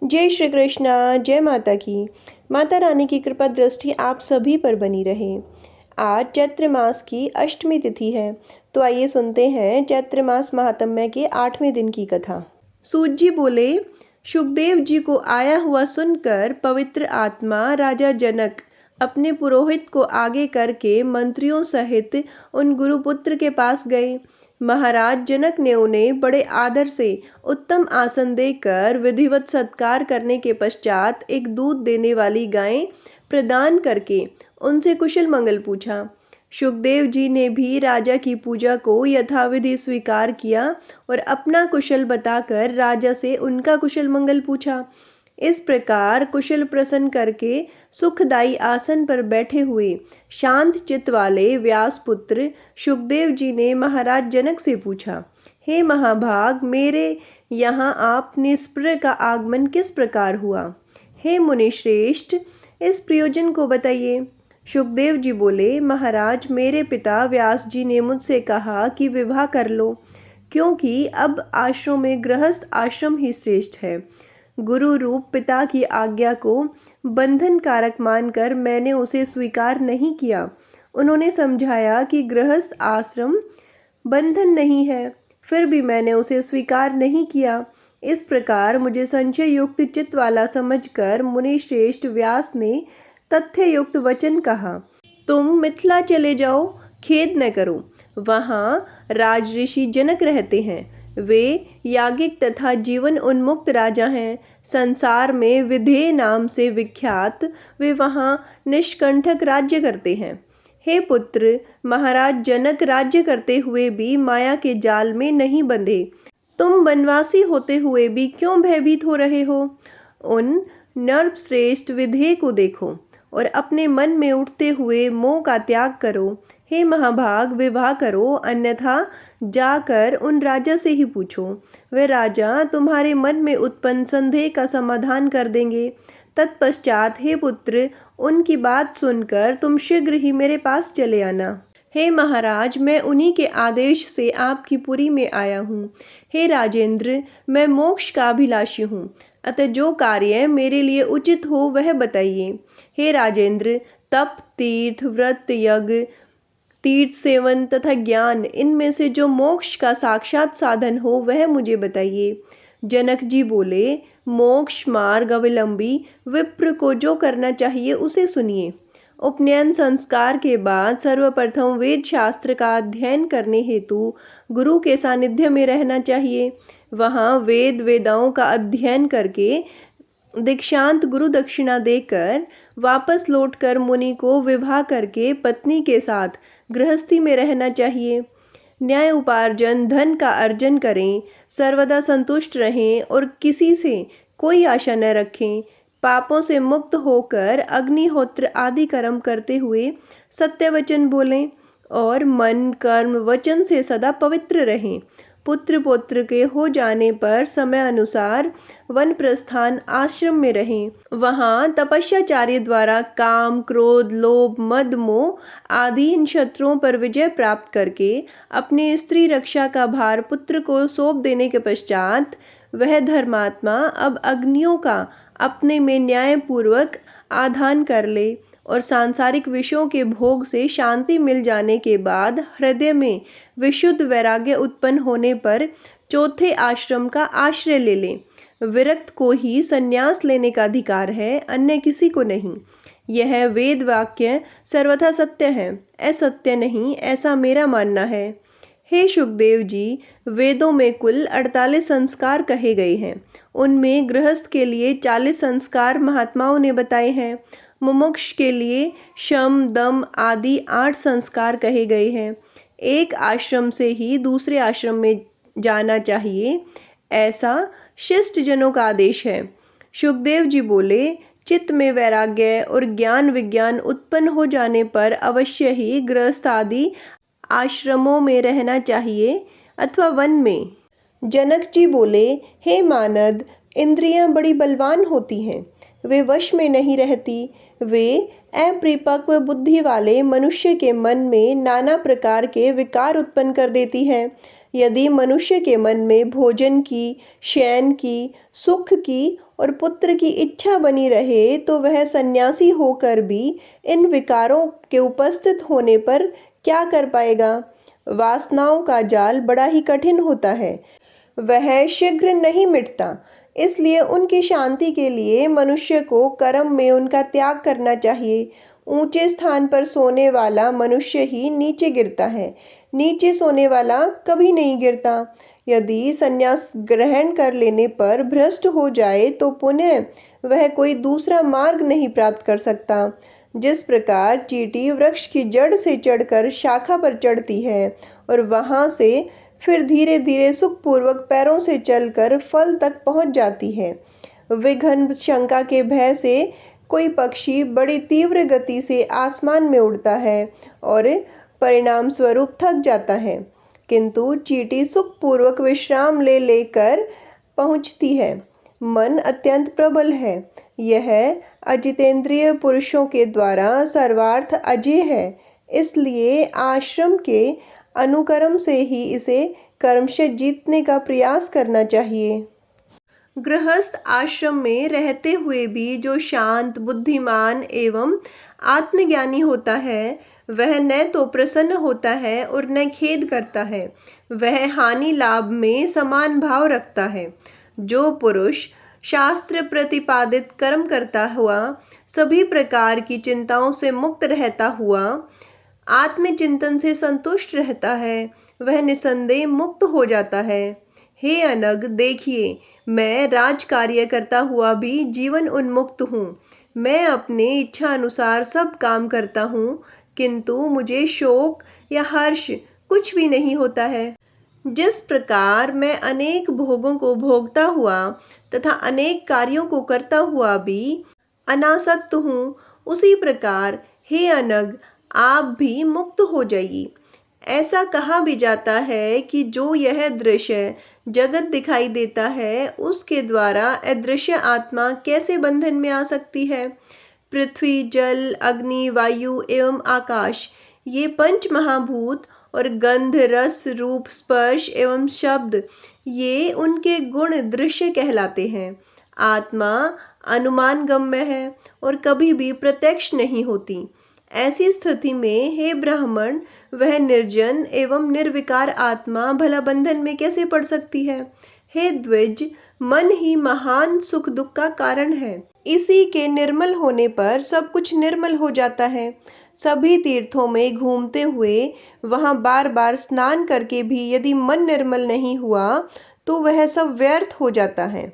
जय श्री कृष्णा, जय माता की। माता रानी की कृपा दृष्टि आप सभी पर बनी रहे। आज चैत्र मास की अष्टमी तिथि है, तो आइए सुनते हैं चैत्र मास महात्म्य के 8वें दिन की कथा। सूत जी बोले, सुखदेव जी को आया हुआ सुनकर पवित्र आत्मा राजा जनक अपने पुरोहित को आगे करके मंत्रियों सहित उन गुरुपुत्र के पास गए। महाराज जनक ने उन्हें बड़े आदर से उत्तम आसन देकर विधिवत सत्कार करने के पश्चात एक दूध देने वाली गाय प्रदान करके उनसे कुशल मंगल पूछा। सुखदेव जी ने भी राजा की पूजा को यथाविधि स्वीकार किया और अपना कुशल बताकर राजा से उनका कुशल मंगल पूछा। इस प्रकार कुशल प्रसन्न करके सुखदायी आसन पर बैठे हुए शांत चित्त वाले व्यासपुत्र सुखदेव जी ने महाराज जनक से पूछा, हे महाभाग, मेरे यहाँ आप निष्प्रय का आगमन किस प्रकार हुआ? हे मुनिश्रेष्ठ, इस प्रयोजन को बताइए। सुखदेव जी बोले, महाराज, मेरे पिता व्यास जी ने मुझसे कहा कि विवाह कर लो, क्योंकि अब आश्रम में गृहस्थ आश्रम ही श्रेष्ठ है। गुरु रूप पिता की आज्ञा को बंधन कारक मानकर मैंने उसे स्वीकार नहीं किया। उन्होंने समझाया कि गृहस्थ आश्रम बंधन नहीं है, फिर भी मैंने उसे स्वीकार नहीं किया। इस प्रकार मुझे संशय युक्त चित्त वाला समझकर मुनिश्रेष्ठ व्यास ने तथ्य युक्त वचन कहा, तुम मिथिला चले जाओ, खेद न करो। वहाँ राजऋषि जनक रहते हैं। वे याज्ञिक तथा जीवन उन्मुक्त राजा हैं। संसार में विधेय नाम से विख्यात वे वहाँ निष्कंठक राज्य करते हैं। हे पुत्र, महाराज जनक राज्य करते हुए भी माया के जाल में नहीं बंधे। तुम वनवासी होते हुए भी क्यों भयभीत हो रहे हो? उन नरश्रेष्ठ विधेय को देखो और अपने मन में उठते हुए मोह का त्याग करो। हे महाभाग, विवाह करो, अन्यथा जाकर उन राजा से ही पूछो। वे राजा तुम्हारे मन में उत्पन्न संदेह का समाधान कर देंगे। तत्पश्चात हे पुत्र, उनकी बात सुनकर तुम शीघ्र ही मेरे पास चले आना। हे महाराज, मैं उन्हीं के आदेश से आपकी पुरी में आया हूँ। हे राजेंद्र, मैं मोक्ष का अभिलाषी हूँ, अतः जो कार्य मेरे लिए उचित हो वह बताइए। हे राजेंद्र, तप, तीर्थ, व्रत, यज्ञ, तीर्थ सेवन तथा ज्ञान, इनमें से जो मोक्ष का साक्षात साधन हो वह मुझे बताइए। जनक जी बोले, मोक्ष मार्ग अवलंबी विप्र को जो करना चाहिए उसे सुनिए। उपनयन संस्कार के बाद सर्वप्रथम वेद शास्त्र का अध्ययन करने हेतु गुरु के सानिध्य में रहना चाहिए। वहाँ वेद वेदाओं का अध्ययन करके दीक्षांत गुरु दक्षिणा देकर वापस लौटकर मुनि को विवाह करके पत्नी के साथ गृहस्थी में रहना चाहिए। न्याय उपार्जन धन का अर्जन करें, सर्वदा संतुष्ट रहें और किसी से कोई आशा न रखें। पापों से मुक्त होकर अग्निहोत्र आदि कर्म करते हुए सत्य वचन बोलें और मन कर्म वचन से सदा पवित्र रहें। पुत्र पौत्र के हो जाने पर समय अनुसार वन प्रस्थान आश्रम में रहें। वहाँ तपस्याचार्य द्वारा काम, क्रोध, लोभ, मद, मोह आदि इन शत्रुओं पर विजय प्राप्त करके अपनी स्त्री रक्षा का भार पुत्र को सौंप देने के पश्चात वह धर्मात्मा अब अग्नियों का अपने में न्यायपूर्वक आधान कर ले और सांसारिक विषयों के भोग से शांति मिल जाने के बाद हृदय में विशुद्ध वैराग्य उत्पन्न होने पर चौथे आश्रम का आश्रय ले लें। विरक्त को ही संन्यास लेने का अधिकार है, अन्य किसी को नहीं। यह वेद वाक्य सर्वथा सत्य है, असत्य नहीं, ऐसा मेरा मानना है। हे सुखदेव जी, वेदों में कुल 48 संस्कार कहे गए हैं। उनमें गृहस्थ के लिए 40 संस्कार महात्माओं ने बताए हैं। मुमुक्ष के लिए शम, दम आदि 8 संस्कार कहे गए हैं। एक आश्रम से ही दूसरे आश्रम में जाना चाहिए, ऐसा शिष्ट जनों का आदेश है। सुखदेव जी बोले, चित्त में वैराग्य और ज्ञान विज्ञान उत्पन्न हो जाने पर अवश्य ही गृहस्थ आदि आश्रमों में रहना चाहिए अथवा वन में। जनक जी बोले, हे मानद, इंद्रियां बड़ी बलवान होती हैं, वे वश में नहीं रहती। वे अपरिपक्व बुद्धि वाले मनुष्य के मन में नाना प्रकार के विकार उत्पन्न कर देती हैं। यदि मनुष्य के मन में भोजन की, शयन की, सुख की और पुत्र की इच्छा बनी रहे तो वह सन्यासी होकर भी इन विकारों के उपस्थित होने पर क्या कर पाएगा। वासनाओं का जाल बड़ा ही कठिन होता है, वह शीघ्र नहीं मिटता। इसलिए उनकी शांति के लिए मनुष्य को कर्म में उनका त्याग करना चाहिए। ऊंचे स्थान पर सोने वाला मनुष्य ही नीचे गिरता है, नीचे सोने वाला कभी नहीं गिरता। यदि संन्यास ग्रहण कर लेने पर भ्रष्ट हो जाए तो पुनः वह कोई दूसरा मार्ग नहीं प्राप्त कर सकता। जिस प्रकार चींटी वृक्ष की जड़ से चढ़कर शाखा पर चढ़ती है और वहां से फिर धीरे धीरे सुखपूर्वक पैरों से चलकर फल तक पहुंच जाती है, विघ्न शंका के भय से कोई पक्षी बड़ी तीव्र गति से आसमान में उड़ता है और परिणाम स्वरूप थक जाता है, किंतु चींटी सुखपूर्वक विश्राम ले लेकर पहुंचती है। मन अत्यंत प्रबल है, यह अजितेंद्रिय पुरुषों के द्वारा सर्वार्थ अजेय है। इसलिए आश्रम के अनुकर्म से ही इसे कर्मशः जीतने का प्रयास करना चाहिए। गृहस्थ आश्रम में रहते हुए भी जो शांत, बुद्धिमान एवं आत्मज्ञानी होता है वह न तो प्रसन्न होता है और न खेद करता है, वह हानि लाभ में समान भाव रखता है। जो पुरुष शास्त्र प्रतिपादित कर्म करता हुआ सभी प्रकार की चिंताओं से मुक्त रहता हुआ आत्मचिंतन से संतुष्ट रहता है वह निसंदेह मुक्त हो जाता है। हे अनग, देखिए, मैं राजकार्य करता हुआ भी जीवन उन्मुक्त हूँ। मैं अपने इच्छा अनुसार सब काम करता हूँ, किंतु मुझे शोक या हर्ष कुछ भी नहीं होता है। जिस प्रकार मैं अनेक भोगों को भोगता हुआ तथा अनेक कार्यों को करता हुआ भी अनासक्त हूँ, उसी प्रकार हे अनग, आप भी मुक्त हो जाइए। ऐसा कहा भी जाता है कि जो यह दृश्य जगत दिखाई देता है उसके द्वारा अदृश्य आत्मा कैसे बंधन में आ सकती है। पृथ्वी, जल, अग्नि, वायु एवं आकाश, ये पंच महाभूत और गंध, रस, रूप, स्पर्श एवं शब्द, ये उनके गुण दृश्य कहलाते हैं। आत्मा अनुमान गम्य है और कभी भी प्रत्यक्ष नहीं होती। ऐसी स्थिति में हे ब्राह्मण, वह निर्जन एवं निर्विकार आत्मा भला बंधन में कैसे पड़ सकती है। हे द्विज, मन ही महान सुख दुख का कारण है। इसी के निर्मल होने पर सब कुछ निर्मल हो जाता है। सभी तीर्थों में घूमते हुए वहाँ बार बार स्नान करके भी यदि मन निर्मल नहीं हुआ तो वह सब व्यर्थ हो जाता है।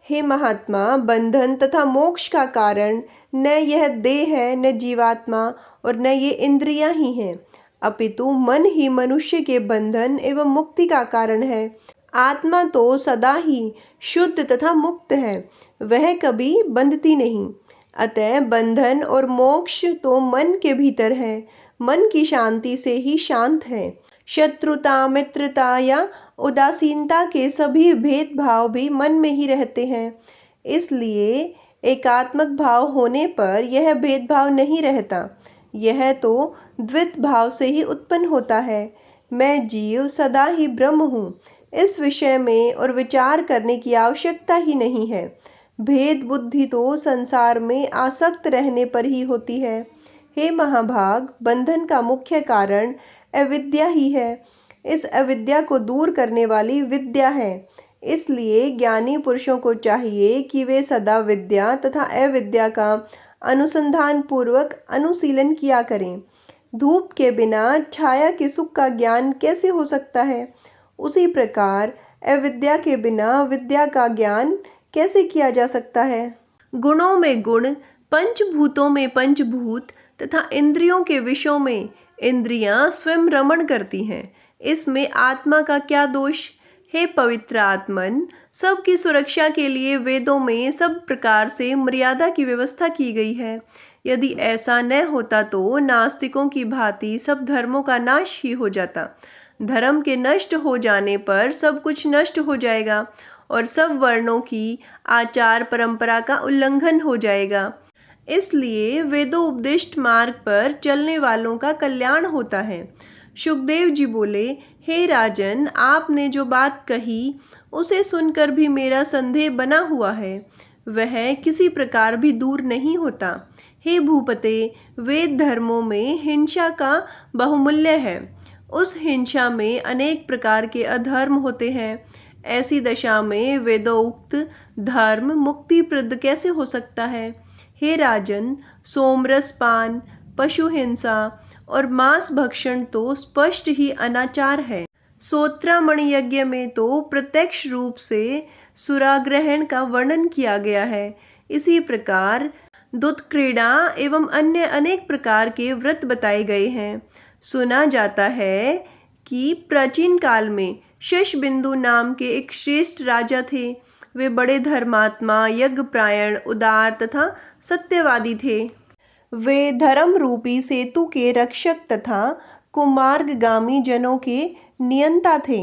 हे महात्मा, बंधन तथा मोक्ष का कारण न यह देह है, न जीवात्मा और न ये इंद्रियां ही हैं, अपितु मन ही मनुष्य के बंधन एवं मुक्ति का कारण है। आत्मा तो सदा ही शुद्ध तथा मुक्त है, वह कभी बंधती नहीं। अतः बंधन और मोक्ष तो मन के भीतर है, मन की शांति से ही शांत है। शत्रुता, मित्रता या उदासीनता के सभी भेदभाव भी मन में ही रहते हैं। इसलिए एकात्मक भाव होने पर यह भेदभाव नहीं रहता, यह तो द्वैत भाव से ही उत्पन्न होता है। मैं जीव सदा ही ब्रह्म हूँ, इस विषय में और विचार करने की आवश्यकता ही नहीं है। भेद बुद्धि तो संसार में आसक्त रहने पर ही होती है। हे महाभाग, बंधन का मुख्य कारण अविद्या ही है। इस अविद्या को दूर करने वाली विद्या है। इसलिए ज्ञानी पुरुषों को चाहिए कि वे सदा विद्या तथा अविद्या का अनुसंधान पूर्वक अनुशीलन किया करें। धूप के बिना छाया के सुख का ज्ञान कैसे हो सकता है, उसी प्रकार अविद्या के बिना विद्या का ज्ञान कैसे किया जा सकता है। गुणों में गुण, पंचभूतों में पंचभूत तथा इंद्रियों के विषयों में इंद्रियां स्वयं रमण करती हैं, इसमें आत्मा का क्या दोष। हे पवित्र आत्मन, सबकी सुरक्षा के लिए वेदों में सब प्रकार से मर्यादा की व्यवस्था की गई है। यदि ऐसा न होता तो नास्तिकों की भांति सब धर्मों का नाश ही हो जाता। धर्म के नष्ट हो जाने पर सब कुछ नष्ट हो जाएगा और सब वर्णों की आचार परंपरा का उल्लंघन हो जाएगा। इसलिए वेदोपदिष्ट मार्ग पर चलने वालों का कल्याण होता है। सुखदेव जी बोले, हे राजन, आपने जो बात कही उसे सुनकर भी मेरा संदेह बना हुआ है, वह किसी प्रकार भी दूर नहीं होता। हे भूपते, वेद धर्मों में हिंसा का बहुमूल्य है। उस हिंसा में अनेक प्रकार के अधर्म होते हैं। ऐसी दशा में वेदोक्त धर्म मुक्तिप्रद कैसे हो सकता है? हे राजन, सोमरस पान, पशु हिंसा और मांस भक्षण तो स्पष्ट ही अनाचार है। सोत्रामणि यज्ञ में तो प्रत्यक्ष रूप से सुराग्रहण का वर्णन किया गया है। इसी प्रकार दुत क्रीड़ा एवं अन्य अनेक प्रकार के व्रत बताए गए हैं। सुना जाता है कि प्राचीन काल में शशबिंदु नाम के एक श्रेष्ठ राजा थे। वे बड़े धर्मात्मा, यज्ञपरायण, उदार तथा सत्यवादी थे। वे धर्म रूपी सेतु के रक्षक तथा कुमार्गगामी जनों के नियंता थे।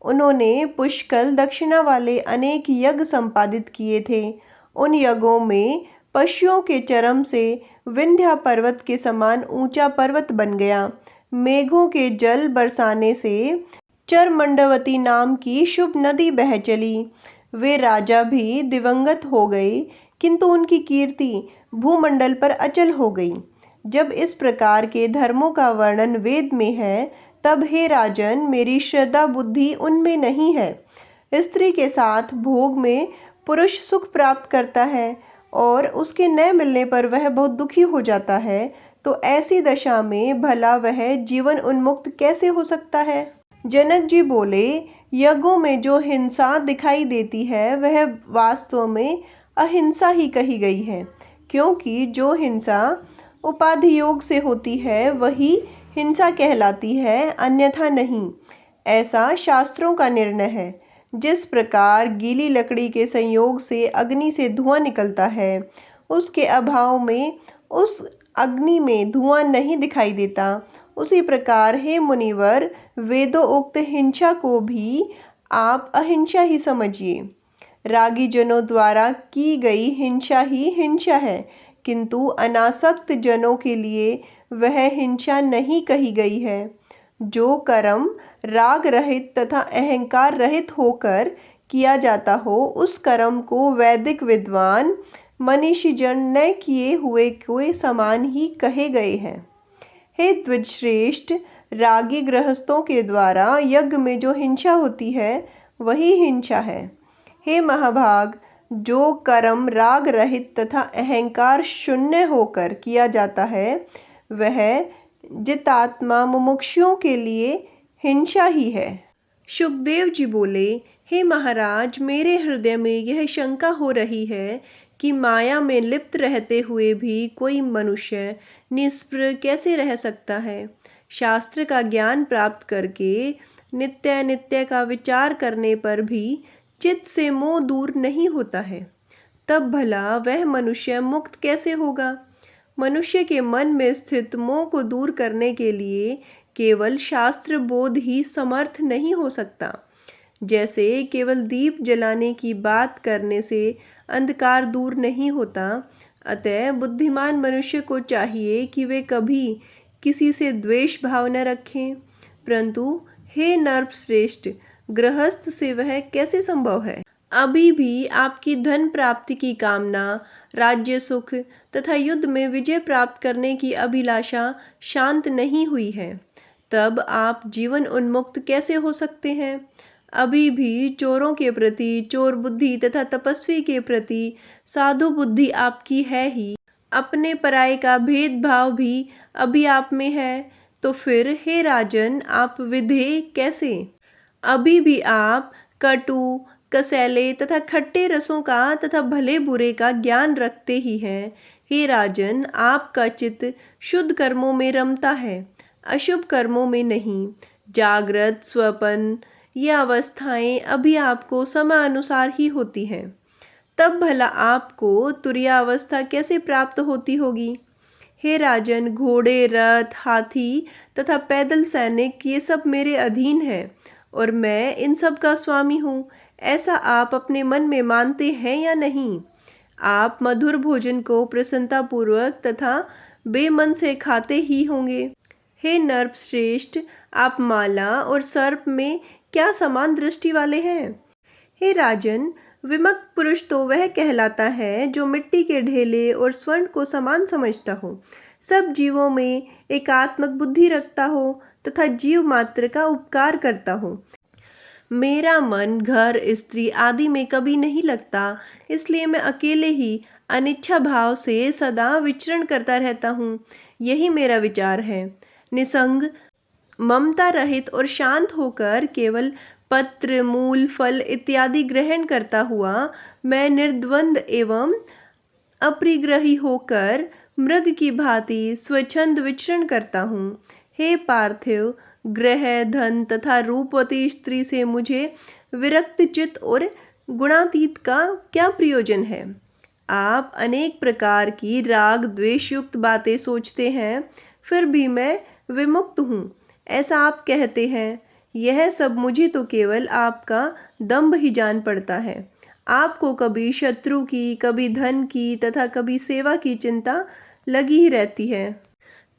उन्होंने पुष्कल दक्षिणा वाले अनेक यज्ञ संपादित किए थे। उन यज्ञों में पशुओं के चर्म से विंध्या पर्वत के समान ऊंचा पर्वत बन गया। मेघों के जल बरसाने से चरमंडवती नाम की शुभ नदी बह चली। वे राजा भी दिवंगत हो गए, किंतु उनकी कीर्ति भूमंडल पर अचल हो गई। जब इस प्रकार के धर्मों का वर्णन वेद में है, तब हे राजन, मेरी श्रद्धा बुद्धि उनमें नहीं है। स्त्री के साथ भोग में पुरुष सुख प्राप्त करता है और उसके न मिलने पर वह बहुत दुखी हो जाता है, तो ऐसी दशा में भला वह जीवन उन्मुक्त कैसे हो सकता है? जनक जी बोले, यज्ञों में जो हिंसा दिखाई देती है वह वास्तव में अहिंसा ही कही गई है, क्योंकि जो हिंसा उपाधि योग से होती है वही हिंसा कहलाती है, अन्यथा नहीं। ऐसा शास्त्रों का निर्णय है। जिस प्रकार गीली लकड़ी के संयोग से अग्नि से धुआं निकलता है, उसके अभाव में उस अग्नि में धुआं नहीं दिखाई देता, उसी प्रकार हे मुनिवर, वेदोक्त हिंसा को भी आप अहिंसा ही समझिए। रागी जनों द्वारा की गई हिंसा ही हिंसा है, किंतु अनासक्त जनों के लिए वह हिंसा नहीं कही गई है। जो कर्म राग रहित तथा अहंकार रहित होकर किया जाता हो, उस कर्म को वैदिक विद्वान मनीषी जन न किए हुए के समान ही कहे गए हैं। हे द्विजश्रेष्ठ, रागी गृहस्थों के द्वारा यज्ञ में जो हिंसा होती है वही हिंसा है। हे महाभाग, जो कर्म राग रहित तथा अहंकार शून्य होकर किया जाता है वह जितात्मा मुमुक्षुओं के लिए हिंसा ही है। शुकदेव जी बोले, हे महाराज, मेरे हृदय में यह शंका हो रही है कि माया में लिप्त रहते हुए भी कोई मनुष्य निष्प्रह कैसे रह सकता है। शास्त्र का ज्ञान प्राप्त करके नित्य नित्य का विचार करने पर भी चित्त से मोह दूर नहीं होता है, तब भला वह मनुष्य मुक्त कैसे होगा? मनुष्य के मन में स्थित मोह को दूर करने के लिए केवल शास्त्र बोध ही समर्थ नहीं हो सकता। जैसे केवल दीप जलाने की बात करने से अंधकार दूर नहीं होता, अतः बुद्धिमान मनुष्य को चाहिए कि वे कभी किसी से द्वेष भाव न रखें। परंतु हे नरश्रेष्ठ, गृहस्थ से वह कैसे संभव है? अभी भी आपकी धन प्राप्ति की कामना, राज्य सुख तथा युद्ध में विजय प्राप्त करने की अभिलाषा शांत नहीं हुई है, तब आप जीवन उन्मुक्त कैसे हो सकते हैं? अभी भी चोरों के प्रति चोर बुद्धि तथा तपस्वी के प्रति साधु बुद्धि आपकी है ही। अपने पराये का भेदभाव भी अभी आप में है, तो फिर हे राजन, आप विधेय कैसे? अभी भी आप कटु, कसैले तथा खट्टे रसों का तथा भले बुरे का ज्ञान रखते ही हैं। हे राजन, आपका चित्त शुद्ध कर्मों में रमता है, अशुभ कर्मों में नहीं। जागृत, स्वपन ये अवस्थाएं अभी आपको समय अनुसार ही होती हैं, तब भला आपको तुरीयावस्था कैसे प्राप्त होती होगी? हे राजन, घोड़े, रथ, हाथी तथा पैदल सैनिक ये सब मेरे अधीन हैं और मैं इन सब का स्वामी हूँ, ऐसा आप अपने मन में मानते हैं या नहीं? आप मधुर भोजन को प्रसन्नतापूर्वक तथा बेमन से खाते ही होंगे। हे नरश्रेष्ठ, आप माला और सर्प में क्या समान दृष्टि वाले हैं? हे राजन, विमुक्त पुरुष तो वह कहलाता है जो मिट्टी के ढेले और स्वर्ण को समान समझता हो, सब जीवों में एकात्मक बुद्धि रखता हो तथा जीव मात्र का उपकार करता हो। मेरा मन घर, स्त्री आदि में कभी नहीं लगता, इसलिए मैं अकेले ही अनिच्छा भाव से सदा विचरण करता रहता हूँ। यही मेरा विचार है। निसंग, ममता रहित और शांत होकर केवल पत्र, मूल, फल इत्यादि ग्रहण करता हुआ मैं निर्द्वंद एवं अपरिग्रही होकर मृग की भांति स्वच्छंद विचरण करता हूँ। हे पार्थिव, ग्रह, धन तथा रूपवती स्त्री से मुझे विरक्त चित्त और गुणातीत का क्या प्रयोजन है? आप अनेक प्रकार की राग द्वेष युक्त बातें सोचते हैं, फिर भी मैं विमुक्त हूँ, ऐसा आप कहते हैं। यह सब मुझे तो केवल आपका दंभ ही जान पड़ता है। आपको कभी शत्रु की, कभी धन की तथा कभी सेवा की चिंता लगी ही रहती है।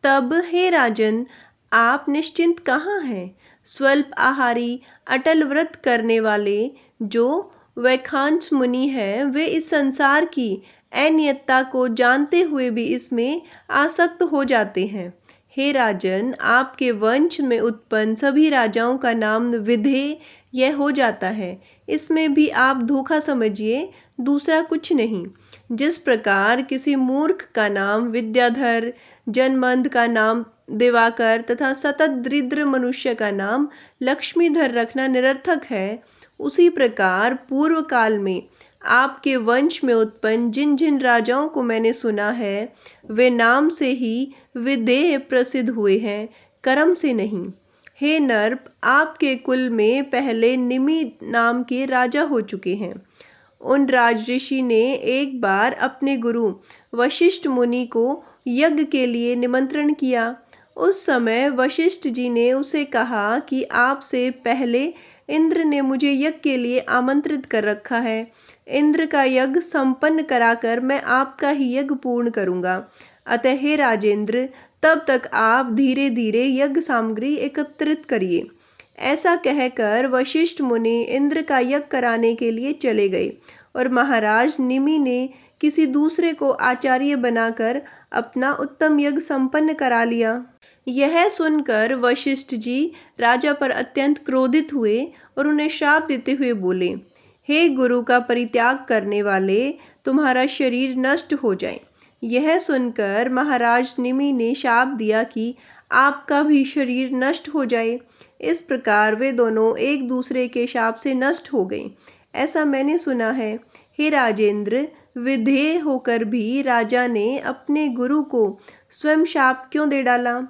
तब हे राजन, आप निश्चिंत कहाँ हैं? स्वल्प आहारी, अटल व्रत करने वाले जो वैखांस मुनि हैं, वे इस संसार की अनियतता को जानते हुए भी इसमें आसक्त हो जाते हैं। हे राजन, आपके वंश में उत्पन्न सभी राजाओं का नाम विधेय यह हो जाता है। इसमें भी आप धोखा समझिए, दूसरा कुछ नहीं। जिस प्रकार किसी मूर्ख का नाम विद्याधर, जनमंद का नाम दिवाकर तथा सतत दरिद्र मनुष्य का नाम लक्ष्मीधर रखना निरर्थक है, उसी प्रकार पूर्व काल में आपके वंश में उत्पन्न जिन जिन राजाओं को मैंने सुना है, वे नाम से ही विदेह प्रसिद्ध हुए हैं, कर्म से नहीं। हे नर्प, आपके कुल में पहले निमि नाम के राजा हो चुके हैं। उन राजऋषि ने एक बार अपने गुरु वशिष्ठ मुनि को यज्ञ के लिए निमंत्रण किया। उस समय वशिष्ठ जी ने उसे कहा कि आपसे पहले इंद्र ने मुझे यज्ञ के लिए आमंत्रित कर रखा है। इंद्र का यज्ञ संपन्न कराकर मैं आपका ही यज्ञ पूर्ण करूंगा। अतः हे राजेंद्र, तब तक आप धीरे धीरे यज्ञ सामग्री एकत्रित करिए। ऐसा कहकर वशिष्ठ मुनि इंद्र का यज्ञ कराने के लिए चले गए और महाराज निमि ने किसी दूसरे को आचार्य बनाकर अपना उत्तम यज्ञ संपन्न करा लिया। यह सुनकर वशिष्ठ जी राजा पर अत्यंत क्रोधित हुए और उन्हें श्राप देते हुए बोले, हे गुरु का परित्याग करने वाले, तुम्हारा शरीर नष्ट हो जाए। यह सुनकर महाराज निमि ने शाप दिया कि आपका भी शरीर नष्ट हो जाए। इस प्रकार वे दोनों एक दूसरे के शाप से नष्ट हो गए, ऐसा मैंने सुना है। हे राजेंद्र, विधेय होकर भी राजा ने अपने गुरु को स्वयं शाप क्यों दे डाला?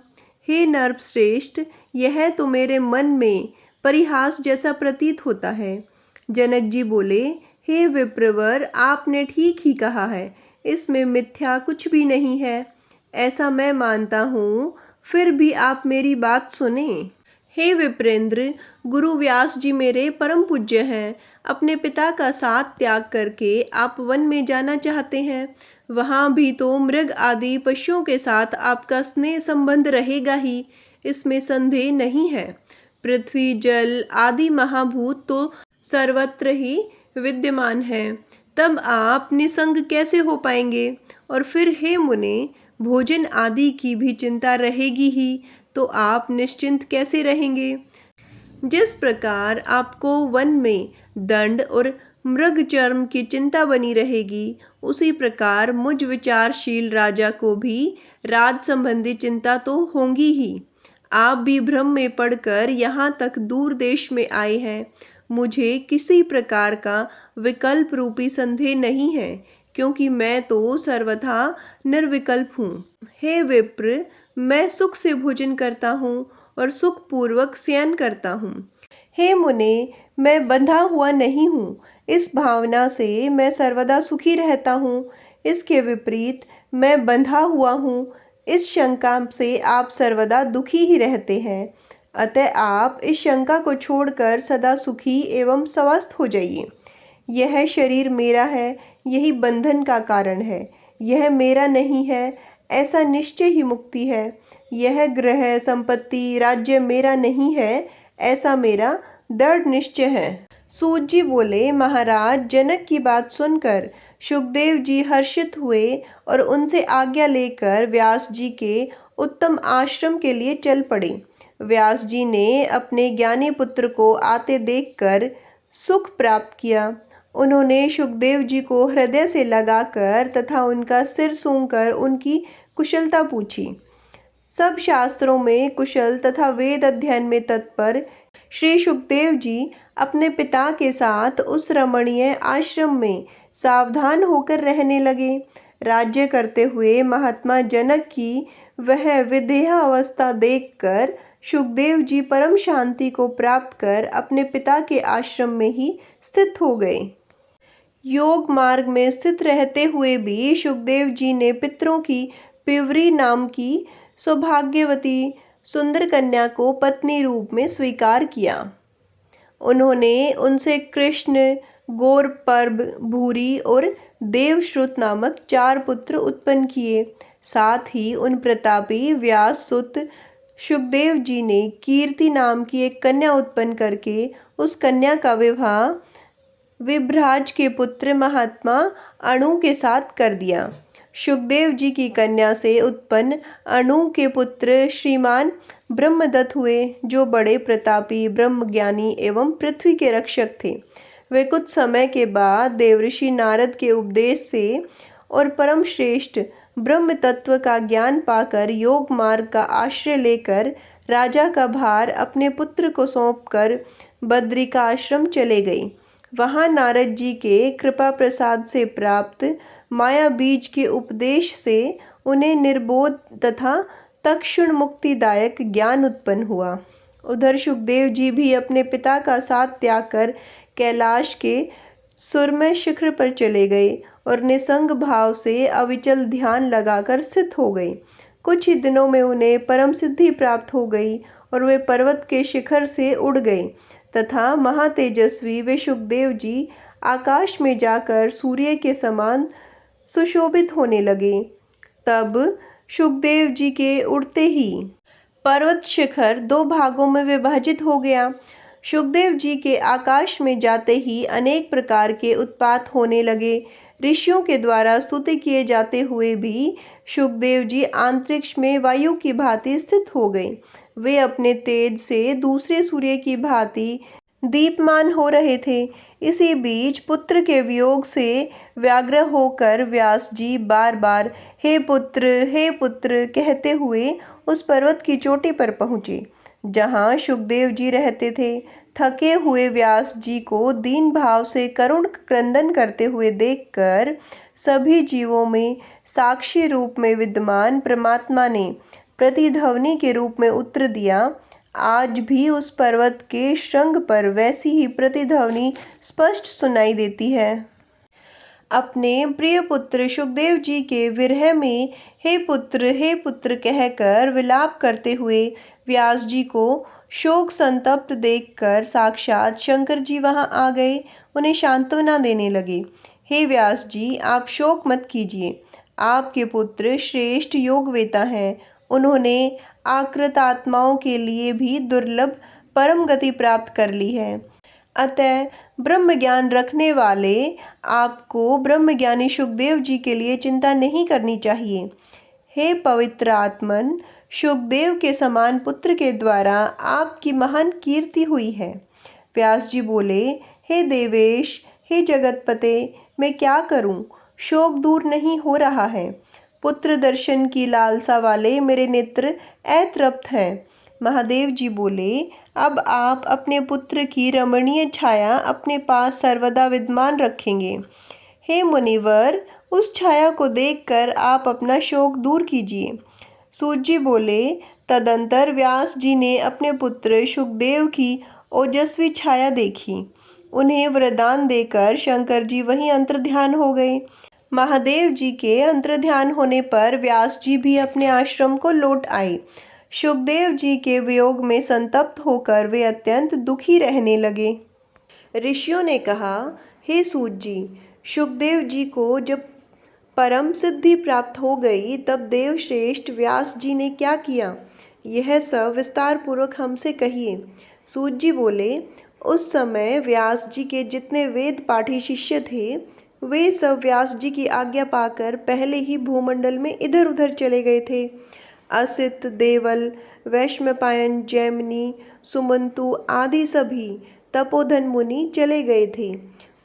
हे नरश्रेष्ठ, यह तो मेरे मन में परिहास जैसा प्रतीत होता है। जनक जी बोले, हे विप्रवर, आपने ठीक ही कहा है, इसमें मिथ्या कुछ भी नहीं है, ऐसा मैं मानता हूँ। फिर भी आप मेरी बात सुने। हे विप्रेंद्र, गुरु व्यास जी मेरे परम पूज्य हैं। अपने पिता का साथ त्याग करके आप वन में जाना चाहते हैं। वहाँ भी तो मृग आदि पशुओं के साथ आपका स्नेह संबंध रहेगा ही, इसमें संदेह नहीं है। पृथ्वी, जल आदि महाभूत तो सर्वत्र ही विद्यमान हैं, तब आप निसंग कैसे हो पाएंगे? और फिर हे मुने, भोजन आदि की भी चिंता रहेगी ही, तो आप निश्चिंत कैसे रहेंगे? जिस प्रकार आपको वन में दंड और मृग चर्म की चिंता बनी रहेगी, उसी प्रकार मुझ विचारशील राजा को भी राज संबंधी चिंता तो होंगी ही। आप भी भ्रम में पड़कर यहाँ तक दूर देश में आए हैं। मुझे किसी प्रकार का विकल्प रूपी संदेह नहीं है, क्योंकि मैं तो सर्वथा निर्विकल्प हूँ। हे विप्र, मैं सुख से भोजन करता हूँ और सुखपूर्वक शयन करता हूँ। हे मुने, मैं बंधा हुआ नहीं हूँ, इस भावना से मैं सर्वदा सुखी रहता हूँ। इसके विपरीत मैं बंधा हुआ हूँ, इस शंका से आप सर्वदा दुखी ही रहते हैं। अतः आप इस शंका को छोड़कर सदा सुखी एवं स्वस्थ हो जाइए। यह शरीर मेरा है, यही बंधन का कारण है। यह मेरा नहीं है, ऐसा निश्चय ही मुक्ति है। यह ग्रह संपत्ति राज्य मेरा नहीं है, ऐसा मेरा दृढ़ निश्चय है। सूत जी बोले, महाराज जनक की बात सुनकर शुकदेव जी हर्षित हुए और उनसे आज्ञा लेकर व्यास जी के उत्तम आश्रम के लिए चल पड़े। व्यास जी ने अपने ज्ञानी पुत्र को आते देखकर सुख प्राप्त किया। उन्होंने शुकदेव जी को हृदय से लगाकर तथा उनका सिर सूंघकर उनकी कुशलता पूछी। सब शास्त्रों में कुशल तथा वेद अध्ययन में तत्पर श्री शुकदेव जी अपने पिता के साथ उस रमणीय आश्रम में सावधान होकर रहने लगे। राज्य करते हुए महात्मा जनक की वह विदेहा अवस्था देखकर शुकदेव जी परम शांति को प्राप्त कर अपने पिता के आश्रम में ही स्थित हो गए। योग मार्ग में स्थित रहते हुए भी शुकदेव जी ने पितरों की पिवरी नाम की सौभाग्यवती सुंदर कन्या को पत्नी रूप में स्वीकार किया। उन्होंने उनसे कृष्ण, गौरपर्ब, भूरी और देवश्रुत नामक 4 पुत्र उत्पन्न किए। साथ ही उन प्रतापी व्यास सुत शुकदेव जी ने कीर्ति नाम की एक कन्या उत्पन्न करके उस कन्या का विवाह विभ्राज के पुत्र महात्मा अणु के साथ कर दिया। शुकदेव जी की कन्या से उत्पन्न अणु के पुत्र श्रीमान ब्रह्मदत्त हुए, जो बड़े प्रतापी ब्रह्मज्ञानी एवं पृथ्वी के रक्षक थे। वे कुछ समय के बाद देवऋषि नारद के उपदेश से और परम श्रेष्ठ ब्रह्म तत्व का ज्ञान पाकर योग मार्ग का आश्रय लेकर राजा का भार अपने पुत्र को सौंपकर बद्रिकाश्रम चले गए। वहाँ नारद जी के कृपा प्रसाद से प्राप्त माया बीज के उपदेश से उन्हें निर्बोध तथा तत्क्षण मुक्तिदायक ज्ञान उत्पन्न हुआ। उधर शुकदेव जी भी अपने पिता का साथ त्याग कर कैलाश के सुरमय शिखर पर चले गए और निसंग भाव से अविचल ध्यान लगाकर स्थित हो गए। कुछ ही दिनों में उन्हें परम सिद्धि प्राप्त हो गई और वे पर्वत के शिखर से उड़ गए तथा महातेजस्वी वे शुकदेव जी आकाश में जाकर सूर्य के समान सुशोभित होने लगे। तब शुकदेव जी के उड़ते ही पर्वत शिखर 2 भागों में विभाजित हो गया। शुकदेव जी के आकाश में जाते ही अनेक प्रकार के उत्पात होने लगे। ऋषियों के द्वारा स्तुति किए जाते हुए भी शुकदेव जी अंतरिक्ष में वायु की भांति स्थित हो गए। वे अपने तेज से दूसरे सूर्य की भांति दीप्यमान हो रहे थे। इसी बीच पुत्र के वियोग से व्यग्र होकर व्यास जी बार बार हे पुत्र कहते हुए उस पर्वत की चोटी पर पहुँचे जहाँ शुकदेव जी रहते थे। थके हुए व्यास जी को दीन भाव से करुण क्रंदन करते हुए देखकर सभी जीवों में साक्षी रूप में विद्यमान परमात्मा ने प्रतिध्वनि के रूप में उत्तर दिया। आज भी उस पर्वत के शृंग पर वैसी ही प्रतिध्वनि स्पष्ट सुनाई देती है। अपने प्रिय पुत्र शुकदेव जी के विरह में हे पुत्र कहकर विलाप करते हुए व्यास जी को शोक संतप्त देखकर साक्षात शंकर जी वहां आ गए। उन्हें सांत्वना देने लगे। हे व्यास जी, आप शोक मत कीजिए। आपके पुत्र श्रेष्ठ योगवेता हैं। उन्होंने आकृत आत्माओं के लिए भी दुर्लभ परम गति प्राप्त कर ली है। अतः ब्रह्म ज्ञान रखने वाले आपको ब्रह्मज्ञानी शुकदेव जी के लिए चिंता नहीं करनी चाहिए। हे पवित्र आत्मन, शुकदेव के समान पुत्र के द्वारा आपकी महान कीर्ति हुई है। व्यास जी बोले, हे देवेश, हे जगतपते, मैं क्या करूं? शोक दूर नहीं हो रहा है। पुत्र दर्शन की लालसा वाले मेरे नेत्र अतृप्त हैं। महादेव जी बोले, अब आप अपने पुत्र की रमणीय छाया अपने पास सर्वदा विद्यमान रखेंगे। हे मुनिवर, उस छाया को देखकर आप अपना शोक दूर कीजिए। सूत जी बोले, तदंतर व्यास जी ने अपने पुत्र शुकदेव की ओजस्वी छाया देखी। उन्हें वरदान देकर शंकर जी वहीं अंतर्ध्यान हो गए। महादेव जी के अंतर्ध्यान होने पर व्यास जी भी अपने आश्रम को लौट आए। शुकदेव जी के वियोग में संतप्त होकर वे अत्यंत दुखी रहने लगे। ऋषियों ने कहा, हे सूत जी, शुकदेव जी को जब परम सिद्धि प्राप्त हो गई, तब देवश्रेष्ठ व्यास जी ने क्या किया, यह सब विस्तार पूर्वक हमसे कहिए। सूत जी बोले, उस समय व्यास जी के जितने वेद पाठी शिष्य थे, वे सब व्यास जी की आज्ञा पाकर पहले ही भूमंडल में इधर उधर चले गए थे। असित, देवल, वैशंपायन, जैमिनी, सुमंतु आदि सभी तपोधन मुनि चले गए थे।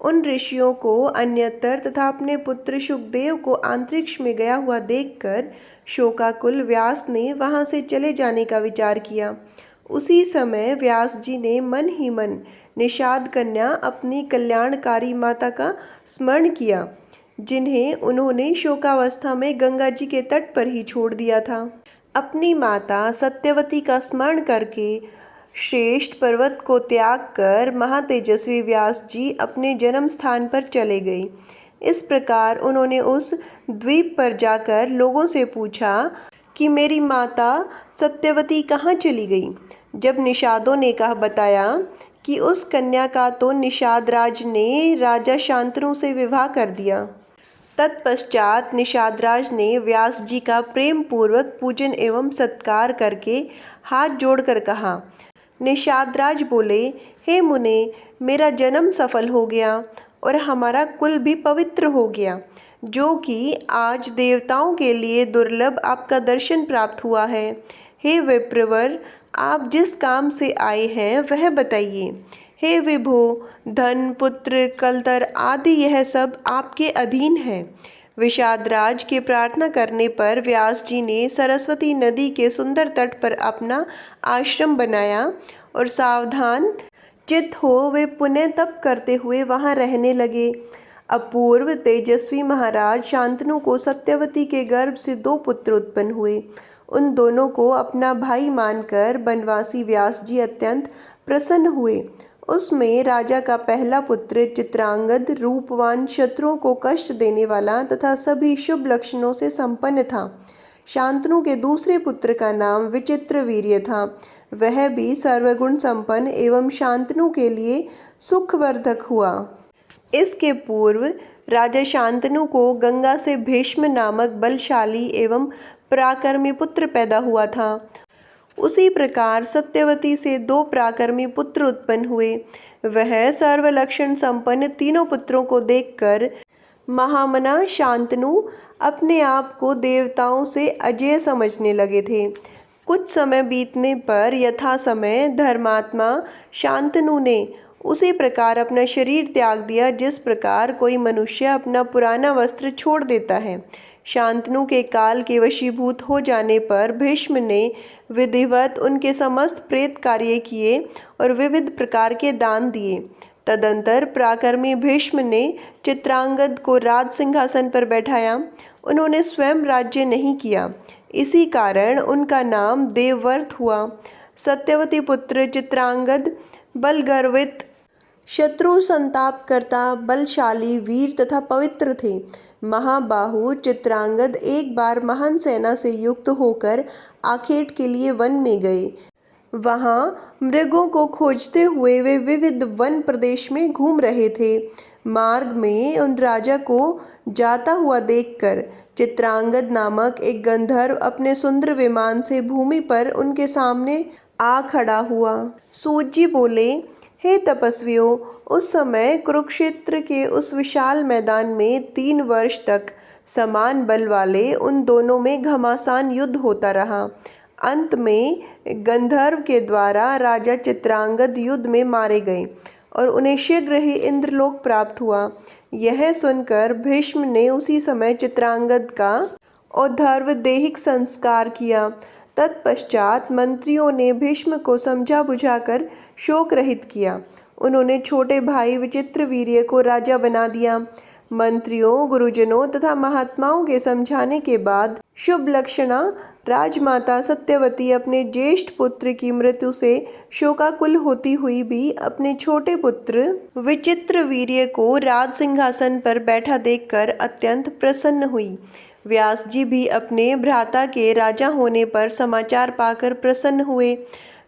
उन ऋषियों को अन्यत्र तथा अपने पुत्र शुकदेव को अंतरिक्ष में गया हुआ देखकर शोकाकुल व्यास ने वहां से चले जाने का विचार किया। उसी समय व्यास जी ने मन ही मन निषाद कन्या अपनी कल्याणकारी माता का स्मरण किया, जिन्हें उन्होंने शोकावस्था में गंगा जी के तट पर ही छोड़ दिया था। अपनी माता सत्यवती का स्मरण करके श्रेष्ठ पर्वत को त्याग कर महातेजस्वी व्यास जी अपने जन्म स्थान पर चले गए। इस प्रकार उन्होंने उस द्वीप पर जाकर लोगों से पूछा कि मेरी माता सत्यवती कहाँ चली गई। जब निषादों ने कहा बताया कि उस कन्या का तो निषाद राज ने राजा शांतनु से विवाह कर दिया। तत्पश्चात निषादराज ने व्यास जी का प्रेम पूर्वक पूजन एवं सत्कार करके हाथ जोड़कर कहा। निषादराज बोले, हे मुने, मेरा जन्म सफल हो गया और हमारा कुल भी पवित्र हो गया, जो कि आज देवताओं के लिए दुर्लभ आपका दर्शन प्राप्त हुआ है। हे विप्रवर, आप जिस काम से आए हैं वह बताइए। हे विभो, धन, पुत्र, कलतर आदि यह सब आपके अधीन है। विषादराज के प्रार्थना करने पर व्यास जी ने सरस्वती नदी के सुंदर तट पर अपना आश्रम बनाया और सावधान चित्त हो वे पुण्य तप करते हुए वहां रहने लगे। अपूर्व तेजस्वी महाराज शांतनु को सत्यवती के गर्भ से 2 पुत्र उत्पन्न हुए। उन दोनों को अपना भाई मानकर बनवासी व्यास जी अत्यंत प्रसन्न हुए। उसमें राजा का पहला पुत्र चित्रांगद रूपवान, शत्रुओं को कष्ट देने वाला तथा सभी शुभ लक्षणों से संपन्न था। शांतनु के दूसरे पुत्र का नाम विचित्रवीर्य था। वह भी सर्वगुण संपन्न एवं शांतनु के लिए सुखवर्धक हुआ। इसके पूर्व राजा शांतनु को गंगा से भीष्म नामक बलशाली एवं पराक्रमी पुत्र पैदा हुआ था। उसी प्रकार सत्यवती से 2 पराक्रमी पुत्र उत्पन्न हुए। वह सर्वलक्षण संपन्न तीनों पुत्रों को देखकर महामना शांतनु अपने आप को देवताओं से अजेय समझने लगे थे। कुछ समय बीतने पर यथा समय धर्मात्मा शांतनु ने उसी प्रकार अपना शरीर त्याग दिया, जिस प्रकार कोई मनुष्य अपना पुराना वस्त्र छोड़ देता है। शांतनु के काल के वशीभूत हो जाने पर भीष्म ने विधिवत उनके समस्त प्रेत कार्य किए और विविध प्रकार के दान दिए। तदंतर पराक्रमी भीष्म ने चित्रांगद को राज सिंहासन पर बैठाया। उन्होंने स्वयं राज्य नहीं किया, इसी कारण उनका नाम देवव्रत हुआ। सत्यवती पुत्र चित्रांगद बलगर्वित, शत्रु संताप करता, बलशाली, वीर तथा पवित्र थे। महाबाहु चित्रांगद एक बार महान सेना से युक्त होकर आखेट के लिए वन में गए। वहाँ मृगों को खोजते हुए वे विविध वन प्रदेश में घूम रहे थे। मार्ग में उन राजा को जाता हुआ देखकर चित्रांगद नामक एक गंधर्व अपने सुंदर विमान से भूमि पर उनके सामने आ खड़ा हुआ। सूत जी बोले, हे तपस्वियों, उस समय कुरुक्षेत्र के उस विशाल मैदान में 3 वर्ष तक समान बल वाले उन दोनों में घमासान युद्ध होता रहा। अंत में गंधर्व के द्वारा राजा चित्रांगद युद्ध में मारे गए और उन्हें शीघ्र ही इंद्रलोक प्राप्त हुआ। यह सुनकर भीष्म ने उसी समय चित्रांगद का और्ध्व दैहिक संस्कार किया। तत्पश्चात मंत्रियों ने भीष्म को समझा बुझाकर शोक रहित किया। उन्होंने छोटे भाई विचित्रवीर्य को राजा बना दिया। मंत्रियों, गुरुजनों तथा महात्माओं के समझाने के बाद शुभ लक्षणा राजमाता सत्यवती अपने ज्येष्ठ पुत्र की मृत्यु से शोकाकुल होती हुई भी अपने छोटे पुत्र विचित्रवीर्य को राज सिंहासन पर बैठा देखकर अत्यंत प्रसन्न हुई। व्यास जी भी अपने भ्राता के राजा होने पर समाचार पाकर प्रसन्न हुए।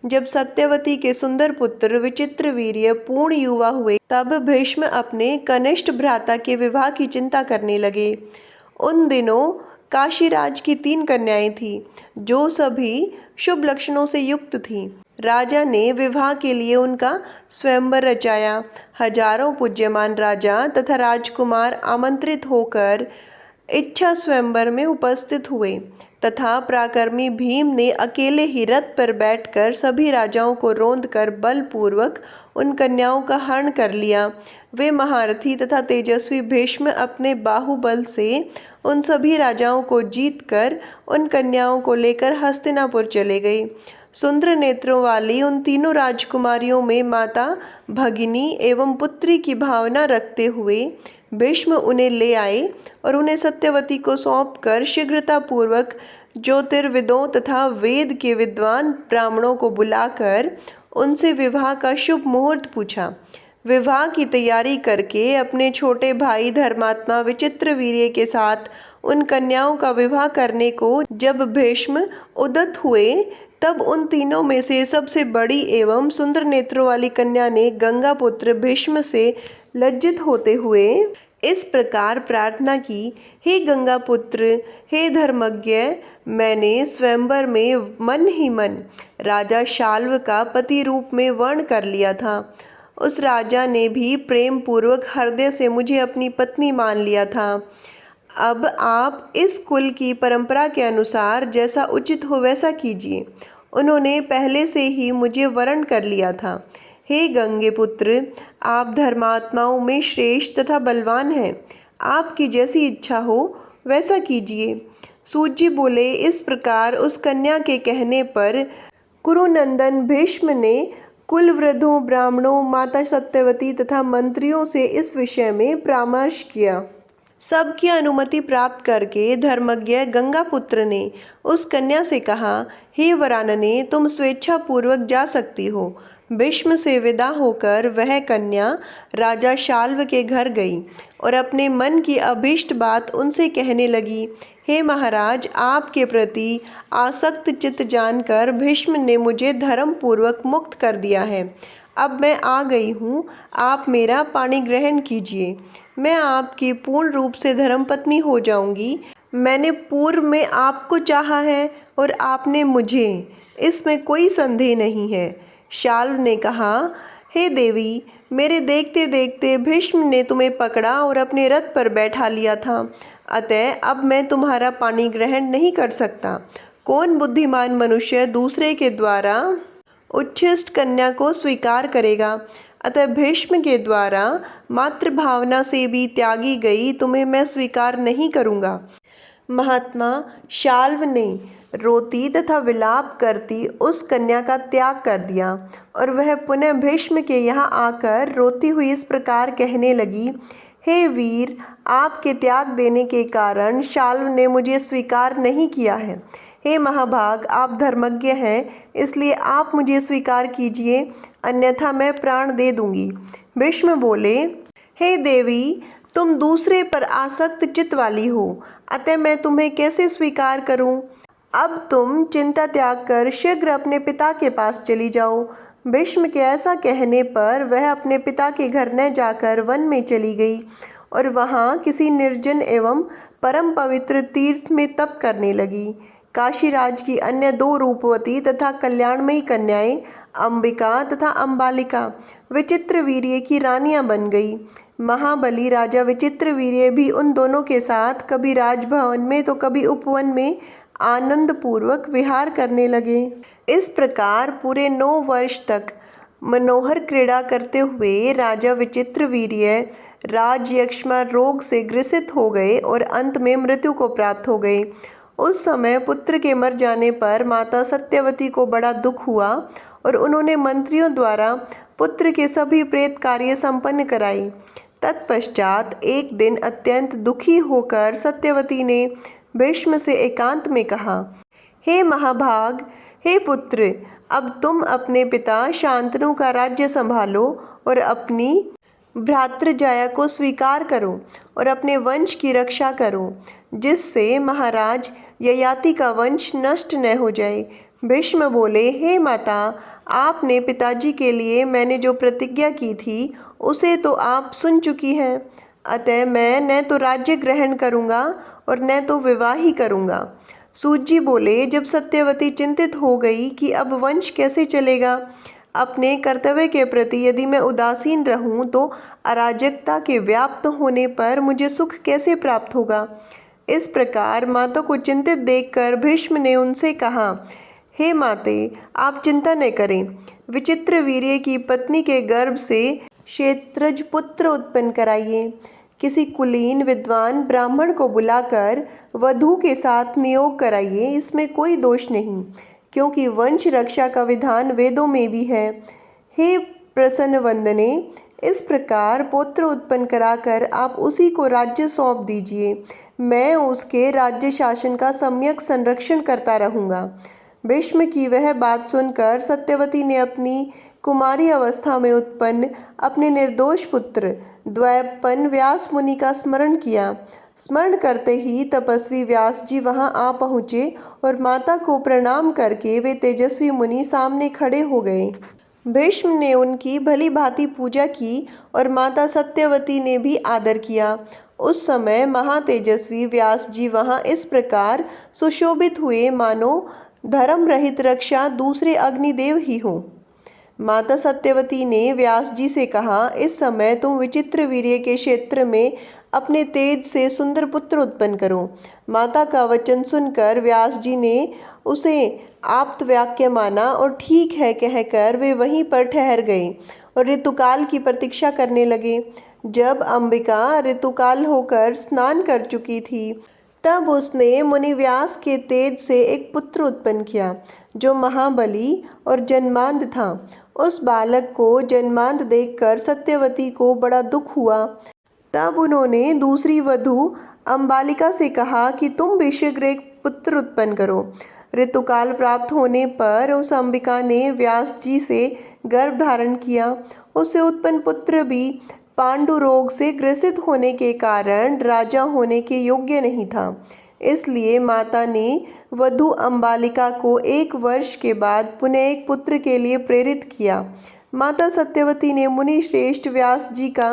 जब सत्यवती के सुंदर पुत्र विचित्रवीर्य पूर्ण युवा हुए, तब भीष्म अपने कनिष्ठ भ्राता के विवाह की चिंता करने लगे। उन दिनों काशीराज की 3 कन्याएं थीं, जो सभी शुभ लक्षणों से युक्त थीं। राजा ने विवाह के लिए उनका स्वयंवर रचाया। हजारों पूज्यमान राजा तथा राजकुमार आमंत्रित होकर इच्छा स्वयंवर में उपस्थित हुए तथा पराक्रमी भीम ने अकेले ही रथ पर बैठकर सभी राजाओं को रौंदकर बलपूर्वक उन कन्याओं का हरण कर लिया। वे महारथी तथा तेजस्वी भीष्म अपने बाहुबल से उन सभी राजाओं को जीतकर उन कन्याओं को लेकर हस्तिनापुर चले गए। सुंदर नेत्रों वाली उन तीनों राजकुमारियों में माता, भगिनी एवं पुत्री की भावना रखते हुए भीष्म उन्हें ले आए और उन्हें सत्यवती को सौंपकर शीघ्रतापूर्वक ज्योतिर्विदों तथा वेद के विद्वान ब्राह्मणों को बुलाकर उनसे विवाह का शुभ मुहूर्त पूछा। विवाह की तैयारी करके अपने छोटे भाई धर्मात्मा विचित्रवीर्य के साथ उन कन्याओं का विवाह करने को जब भीष्म उद्यत हुए, तब उन तीनों में से सबसे बड़ी एवं सुंदर नेत्रों वाली कन्या ने गंगापुत्र भीष्म से लज्जित होते हुए इस प्रकार प्रार्थना की, हे गंगापुत्र, हे धर्मज्ञ, मैंने स्वयंवर में मन ही मन राजा शाल्व का पति रूप में वर्ण कर लिया था। उस राजा ने भी प्रेम पूर्वक हृदय से मुझे अपनी पत्नी मान लिया था। अब आप इस कुल की परंपरा के अनुसार जैसा उचित हो वैसा कीजिए। उन्होंने पहले से ही मुझे वरण कर लिया था। हे गंगे पुत्र, आप धर्मात्माओं में श्रेष्ठ तथा बलवान हैं। आपकी जैसी इच्छा हो वैसा कीजिए। सूत जी बोले। इस प्रकार उस कन्या के कहने पर कुरुनंदन भीष्म ने कुल वृद्धों, ब्राह्मणों, माता सत्यवती तथा मंत्रियों से इस विषय में परामर्श किया। सबकी अनुमति प्राप्त करके धर्मज्ञ गंगापुत्र ने उस कन्या से कहा, हे वरानने, तुम स्वेच्छा पूर्वक जा सकती हो। भीष्म से विदा होकर वह कन्या राजा शाल्व के घर गई और अपने मन की अभीष्ट बात उनसे कहने लगी। हे महाराज, आपके प्रति आसक्त चित्त जानकर भीष्म ने मुझे धर्म पूर्वक मुक्त कर दिया है। अब मैं आ गई हूँ, आप मेरा पाणी ग्रहण कीजिए। मैं आपकी पूर्ण रूप से धर्मपत्नी हो जाऊंगी। मैंने पूर्व में आपको चाहा है और आपने मुझे, इसमें कोई संदेह नहीं है। शाल्व ने कहा, हे देवी, मेरे देखते देखते भीष्म ने तुम्हें पकड़ा और अपने रथ पर बैठा लिया था, अतः अब मैं तुम्हारा पाणी ग्रहण नहीं कर सकता। कौन बुद्धिमान मनुष्य दूसरे के द्वारा उच्छिष्ट कन्या को स्वीकार करेगा? अतः भीष्म के द्वारा मातृभावना से भी त्यागी गई तुम्हें मैं स्वीकार नहीं करूँगा। महात्मा शाल्व ने रोती तथा विलाप करती उस कन्या का त्याग कर दिया और वह पुनः भीष्म के यहाँ आकर रोती हुई इस प्रकार कहने लगी, हे वीर, आपके त्याग देने के कारण शाल्व ने मुझे स्वीकार नहीं किया है। हे महाभाग, आप धर्मज्ञ हैं, इसलिए आप मुझे स्वीकार कीजिए, अन्यथा मैं प्राण दे दूंगी। भीष्म बोले, हे देवी, तुम दूसरे पर आसक्त चित्त वाली हो, अतः मैं तुम्हें कैसे स्वीकार करूं? अब तुम चिंता त्याग कर शीघ्र अपने पिता के पास चली जाओ। भीष्म के ऐसा कहने पर वह अपने पिता के घर न जाकर वन में चली गई और वहाँ किसी निर्जन एवं परम पवित्र तीर्थ में तप करने लगी। काशीराज की अन्य 2 रूपवती तथा कल्याणमयी कन्याएं अंबिका तथा अंबालिका विचित्रवीर्य की रानियां बन गई। महाबली राजा विचित्रवीर्य भी उन दोनों के साथ कभी राजभवन में तो कभी उपवन में आनंद पूर्वक विहार करने लगे। इस प्रकार पूरे 9 वर्ष तक मनोहर क्रीड़ा करते हुए राजा विचित्रवीर्य राजयक्ष्मा रोग से ग्रसित हो गए और अंत में मृत्यु को प्राप्त हो गए। उस समय पुत्र के मर जाने पर माता सत्यवती को बड़ा दुख हुआ और उन्होंने मंत्रियों द्वारा पुत्र के सभी प्रेत कार्य संपन्न कराई। तत्पश्चात एक दिन अत्यंत दुखी होकर सत्यवती ने भीष्म से एकांत में कहा, हे महाभाग, हे पुत्र, अब तुम अपने पिता शांतनु का राज्य संभालो और अपनी भ्रातृजाया को स्वीकार करो और अपने वंश की रक्षा करो, जिससे महाराज ययाति का वंश नष्ट न हो जाए। भीष्म बोले, हे माता, आपने पिताजी के लिए मैंने जो प्रतिज्ञा की थी उसे तो आप सुन चुकी हैं, अतः मैं न तो राज्य ग्रहण करूँगा और न तो विवाह ही करूँगा। सूत जी बोले, जब सत्यवती चिंतित हो गई कि अब वंश कैसे चलेगा, अपने कर्तव्य के प्रति यदि मैं उदासीन रहूं तो अराजकता के व्याप्त होने पर मुझे सुख कैसे प्राप्त होगा। इस प्रकार माता को चिंतित देखकर भीष्म ने उनसे कहा, हे माते, आप चिंता न करें। विचित्र वीर्य की पत्नी के गर्भ से क्षेत्रज पुत्र उत्पन्न कराइए। किसी कुलीन विद्वान ब्राह्मण को बुलाकर वधू के साथ नियोग कराइए। इसमें कोई दोष नहीं, क्योंकि वंश रक्षा का विधान वेदों में भी है। हे प्रसन्न वंदने, इस प्रकार पुत्र उत्पन्न कराकर आप उसी को राज्य सौंप दीजिए। मैं उसके राज्य शासन का सम्यक संरक्षण करता रहूँगा। भीष्म की वह बात सुनकर सत्यवती ने अपनी कुमारी अवस्था में उत्पन्न अपने निर्दोष पुत्र द्वैपायन व्यास मुनि का स्मरण किया। स्मरण करते ही तपस्वी व्यास जी वहां आ पहुँचे और माता को प्रणाम करके वे तेजस्वी मुनि सामने खड़े हो गए। भीष्म ने उनकी भली भांति पूजा की और माता सत्यवती ने भी आदर किया। उस समय महातेजस्वी व्यास जी वहां इस प्रकार सुशोभित हुए मानो धर्म रहित रक्षा दूसरे अग्निदेव ही हों। माता सत्यवती ने व्यास जी से कहा, इस समय तुम विचित्र वीर्य के क्षेत्र में अपने तेज से सुंदर पुत्र उत्पन्न करो। माता का वचन सुनकर व्यास जी ने उसे आप्त वाक्य माना और ठीक है कहकर वे वहीं पर ठहर गए और ऋतुकाल की प्रतीक्षा करने लगे। जब अंबिका ऋतुकाल होकर स्नान कर चुकी थी, तब उसने मुनि व्यास के तेज से एक पुत्र उत्पन्न किया जो महाबली और जन्मांध था। उस बालक को जन्मांध देखकर सत्यवती को बड़ा दुख हुआ। तब उन्होंने दूसरी वधू अंबालिका से कहा कि तुम भी शीघ्र एक पुत्र उत्पन्न करो। ऋतुकाल प्राप्त होने पर उस अंबिका ने व्यास जी से गर्भ धारण किया। उससे उत्पन्न पुत्र भी पांडु रोग से ग्रसित होने के कारण राजा होने के योग्य नहीं था। इसलिए माता ने वधू अंबालिका को 1 वर्ष के बाद पुनः एक पुत्र के लिए प्रेरित किया। माता सत्यवती ने मुनि श्रेष्ठ व्यास जी का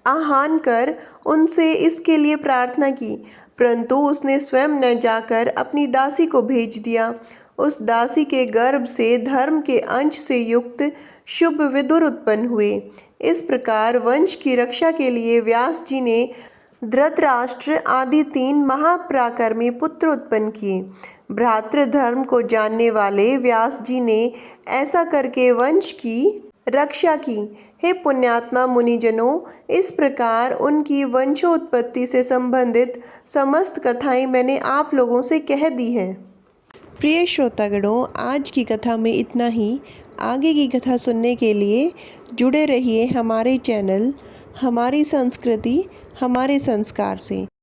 आह्वान कर उनसे इसके लिए प्रार्थना की, परंतु उसने स्वयं न जाकर अपनी दासी को भेज दिया। उस दासी के गर्भ से धर्म के अंश से युक्त शुभ विदुर उत्पन्न हुए। इस प्रकार वंश की रक्षा के लिए व्यास जी ने धृतराष्ट्र आदि 3 महापराक्रमी पुत्र उत्पन्न किए। भ्रातृ धर्म को जानने वाले व्यास जी ने ऐसा करके वंश की रक्षा की। हे पुण्यात्मा मुनिजनों, इस प्रकार उनकी वंशोत्पत्ति से संबंधित समस्त कथाएं मैंने आप लोगों से कह दी हैं। प्रिय श्रोतागणों, आज की कथा में इतना ही। आगे की कथा सुनने के लिए जुड़े रहिए हमारे चैनल हमारी संस्कृति हमारे संस्कार से।